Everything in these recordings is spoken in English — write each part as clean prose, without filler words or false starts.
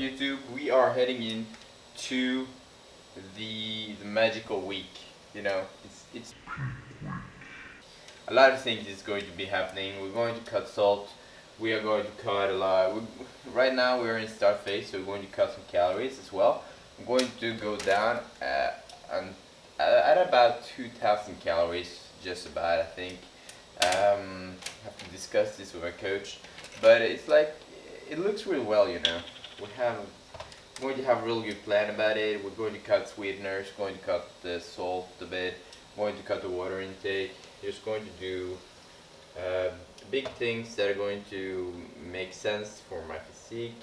YouTube? We are heading in to the magical week. You know, it's a lot of things is going to be happening. We're going to cut salt. We are going to cut a lot. Right now we're in start phase, so we're going to cut some calories as well. I'm going to go down at about 2,000 calories, just about, I think. Have to discuss this with my coach, but it's like it looks really well, you know. We're going to have a really good plan about it. We're going to cut sweeteners, going to cut the salt a bit, going to cut the water intake. Just going to do big things that are going to make sense for my physique,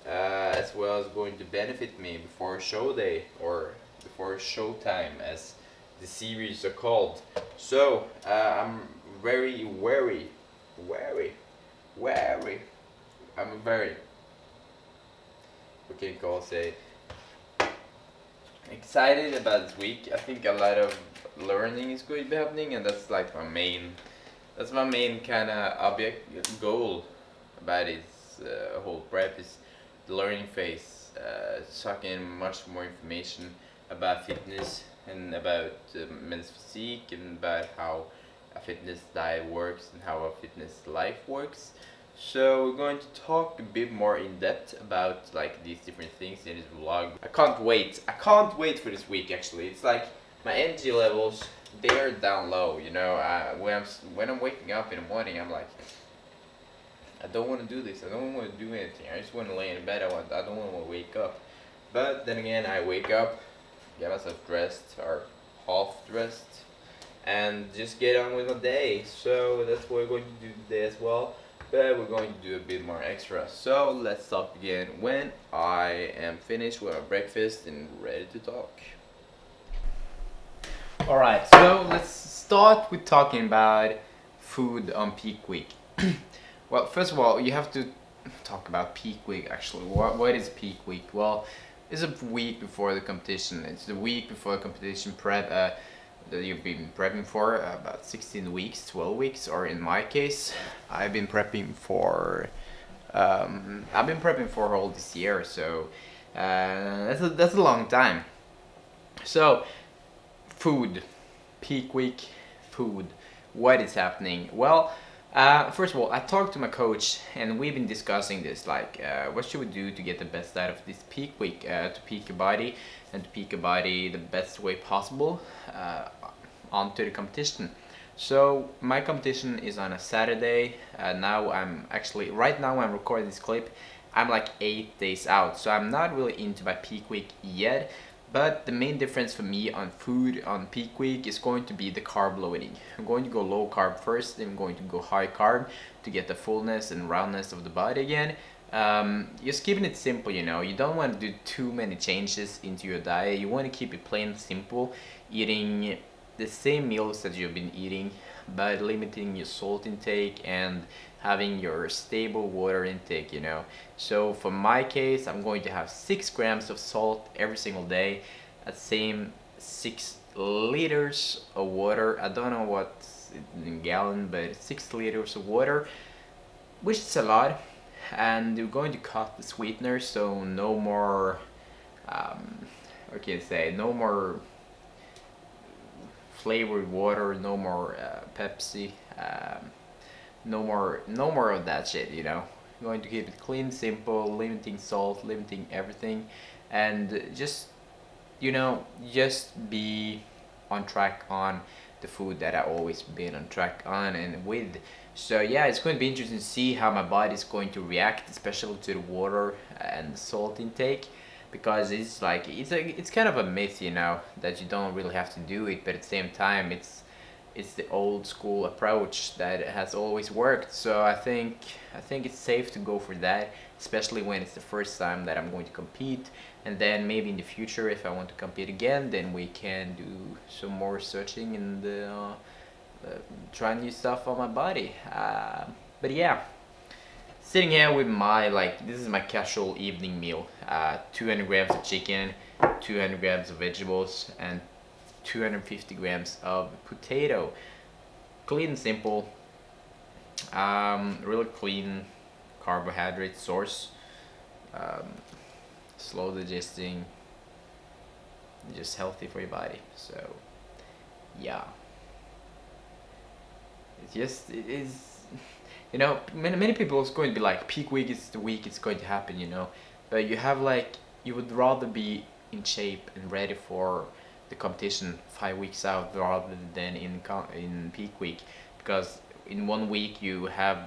as well as going to benefit me before show day or before Showtime, as the series are called. So I'm very wary. I'm very, we can call say, excited about this week. I think a lot of learning is going to be happening, and that's like that's my main kind of object goal about this whole prep is the learning phase, sucking in much more information about fitness and about men's physique and about how a fitness diet works and how a fitness life works. So we're going to talk a bit more in depth about like these different things in this vlog. I can't wait. I can't wait for this week actually. It's like my energy levels, they are down low, you know. When I'm waking up in the morning, I'm like, I don't want to do this. I don't want to do anything. I just want to lay in bed. I don't want to wake up. But then again, I wake up, get myself dressed or half dressed, and just get on with my day. So that's what we're going to do today as well. But we're going to do a bit more extra. So let's talk again when I am finished with my breakfast and ready to talk. Alright, so let's start with talking about food on peak week. Well, first of all, you have to talk about peak week actually. What is peak week? Well, it's a week before the competition. It's the week before the competition prep that you've been prepping for about 16 weeks, 12 weeks, or in my case, I've been prepping for all this year, so that's a long time. So food, peak week, food, what is happening? Well, first of all, I talked to my coach and we've been discussing this, like what should we do to get the best out of this peak week, to peak your body and to peak your body the best way possible onto the competition. So my competition is on a Saturday. Right now I'm recording this clip, I'm like 8 days out, so I'm not really into my peak week yet. But the main difference for me on food on peak week is going to be the carb loading. I'm going to go low carb first, then I'm going to go high carb to get the fullness and roundness of the body again. Just keeping it simple, you know. You don't want to do too many changes into your diet. You want to keep it plain and simple, eating the same meals that you've been eating, but limiting your salt intake and having your stable water intake, you know. So for my case, I'm going to have 6 grams of salt every single day, at same 6 liters of water. I don't know what's in gallon, but 6 liters of water, which is a lot. And we're going to cut the sweetener, so no more no more flavored water, no more Pepsi, no more of that shit, you know. I'm going to keep it clean, simple, limiting salt, limiting everything, and just, you know, just be on track on the food that I've always been on track on and with. So yeah, it's going to be interesting to see how my body is going to react, especially to the water and the salt intake, because it's like it's kind of a myth, you know, that you don't really have to do it, but at the same time it's the old school approach that has always worked. So I think it's safe to go for that, especially when it's the first time that I'm going to compete. And then maybe in the future, if I want to compete again, then we can do some more searching and try new stuff on my body. But yeah, sitting here with this is my casual evening meal. 200 grams of chicken, 200 grams of vegetables, and 250 grams of potato. Clean and simple. Really clean carbohydrate source. slow digesting, just healthy for your body. So yeah, it is, you know, many people is going to be like, peak week is the week it's going to happen, you know, but you have like, you would rather be in shape and ready for the competition 5 weeks out rather than in peak week, because in 1 week you have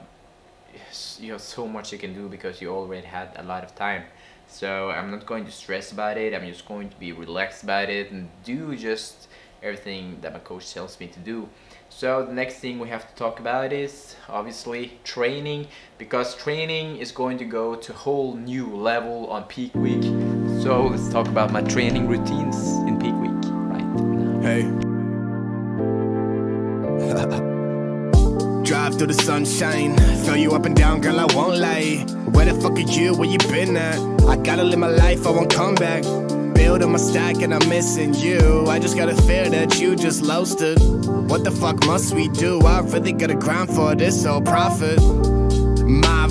so much you can do because you already had a lot of time. So I'm not going to stress about it. I'm just going to be relaxed about it and do just everything that my coach tells me to do. So the next thing we have to talk about is obviously training, because training is going to go to a whole new level on peak week. So let's talk about my training routines in peak week right now. Hey. Drive through the sunshine, fill you up and down, girl, I won't lie. Where the fuck are you, where you been at? I gotta live my life, I won't come back. Building my stack and I'm missing you. I just gotta fear that you just lost it. What the fuck must we do? I really gotta grind for this old profit. My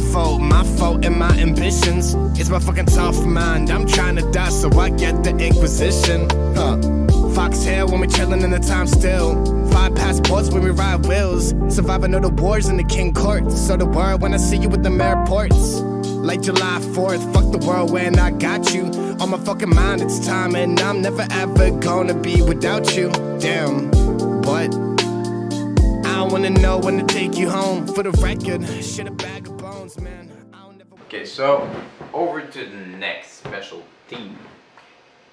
fault and my ambitions. It's my fucking tough mind, I'm trying to die so I get the Inquisition. Foxtail when we chillin' in the time still. 5 passports when we ride wheels. Surviving all the wars in the king court. So the word when I see you with the airports. Like July 4th, fuck the world when I got you. On my fucking mind it's time, and I'm never ever gonna be without you. Damn, but I wanna know when to take you home. For the record, shit a bag of bones, man. I'll never... Okay, so over to the next special theme.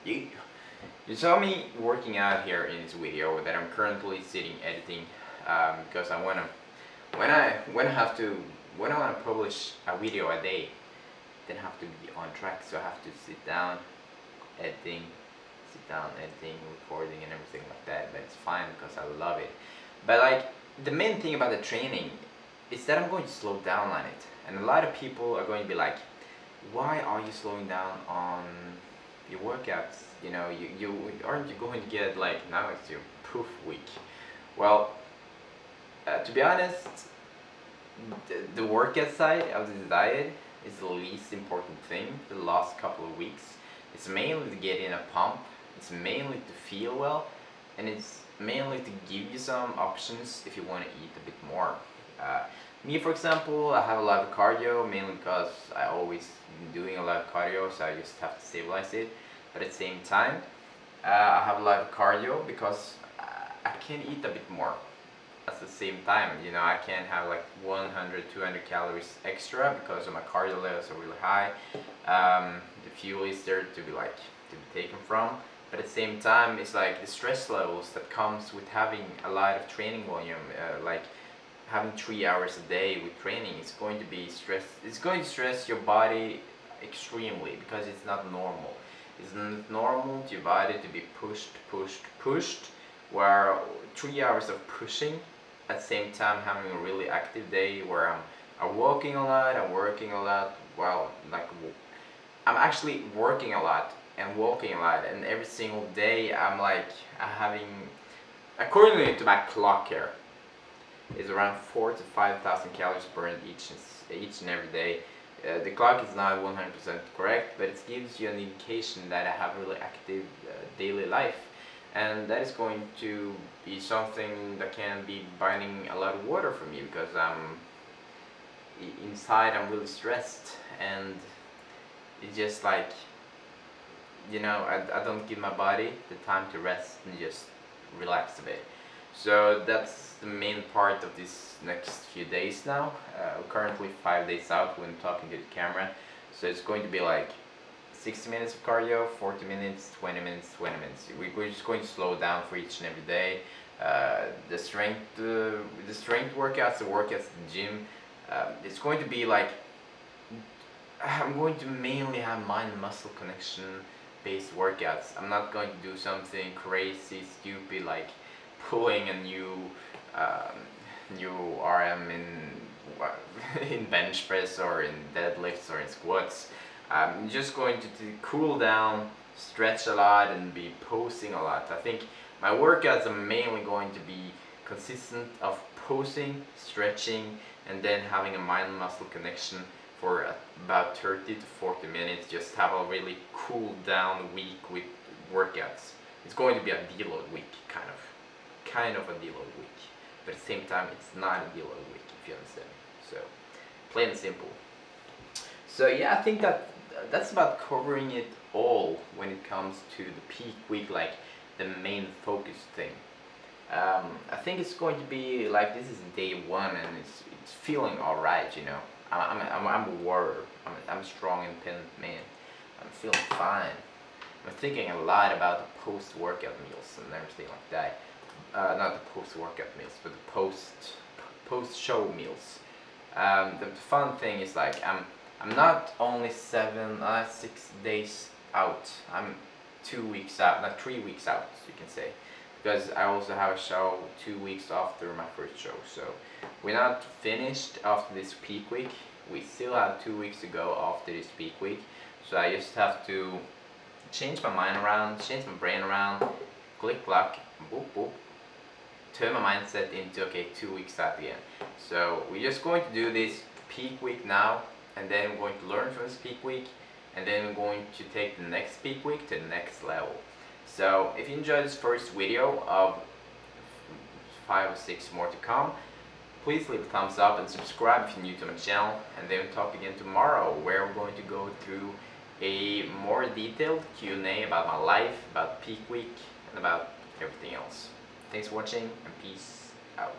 You saw me working out here in this video that I'm currently sitting editing, because I wanna, when I wanna publish a video a day, then I have to be on track. So I have to sit down, editing, recording, and everything like that. But it's fine because I love it. But like, the main thing about the training is that I'm going to slow down on it, and a lot of people are going to be like, why are you slowing down on your workouts? You know, you aren't you going to get like, now it's your poof week? Well, to be honest, the workout side of the diet is the least important thing the last couple of weeks. It's mainly to get in a pump, it's mainly to feel well, and it's mainly to give you some options if you want to eat a bit more. Me, for example, I have a lot of cardio, mainly because I always been doing a lot of cardio, so I just have to stabilize it. But at the same time, I have a lot of cardio because I can eat a bit more at the same time. You know, I can have like 100-200 calories extra because my cardio levels are really high. The fuel is there to be taken from. But at the same time, it's like the stress levels that comes with having a lot of training volume, like having 3 hours a day with training. It's going to be stress. It's going to stress your body extremely because it's not normal. It's not normal to your body to be pushed, where 3 hours of pushing at the same time having a really active day where I'm walking a lot, I'm working a lot. Well, like, I'm actually working a lot and walking a lot, and every single day I'm like having, according to my clock here, is around 4,000 to 5,000 calories burned each and every day. The clock is not 100% correct, but it gives you an indication that I have really active daily life, and that is going to be something that can be burning a lot of water for me because inside I'm really stressed, and it's just like, you know, I don't give my body the time to rest and just relax a bit. So that's the main part of this next few days now. Currently 5 days out when talking to the camera. So it's going to be like 60 minutes of cardio, 40 minutes, 20 minutes, 20 minutes. We're just going to slow down for each and every day. The strength workouts, the workouts at the gym, it's going to be like, I'm going to mainly have mind-muscle connection based workouts. I'm not going to do something crazy, stupid, like pulling a new RM in bench press or in deadlifts or in squats. I'm just going to cool down, stretch a lot, and be posing a lot. I think my workouts are mainly going to be consistent of posing, stretching, and then having a mind-muscle connection for about 30 to 40 minutes, just have a really cool down week with workouts. It's going to be a deload week, kind of a deload week, but at the same time it's not a deload week, if you understand. So plain and simple. So yeah, I think that's about covering it all when it comes to the peak week, like the main focus thing. I think it's going to be like, this is day one and it's feeling alright, you know. I'm a warrior. I'm a strong, independent man. I'm feeling fine. I'm thinking a lot about the post-workout meals and everything like that. Not the post-workout meals, but the post-show meals. The fun thing is, like, I'm not only 6 days out. I'm 2 weeks out, not 3 weeks out, you can say, because I also have a show 2 weeks after my first show. So we're not finished after this peak week. We still have 2 weeks to go after this peak week. So I just have to change my mind around, change my brain around, click clock, boop boop, turn my mindset into, okay, 2 weeks out again. So we're just going to do this peak week now, and then we're going to learn from this peak week, and then we're going to take the next peak week to the next level. So if you enjoyed this first video of 5 or 6 more to come, please leave a thumbs up and subscribe if you're new to my channel, and then we'll talk again tomorrow, where we're going to go through a more detailed Q&A about my life, about peak week, and about everything else. Thanks for watching, and peace out.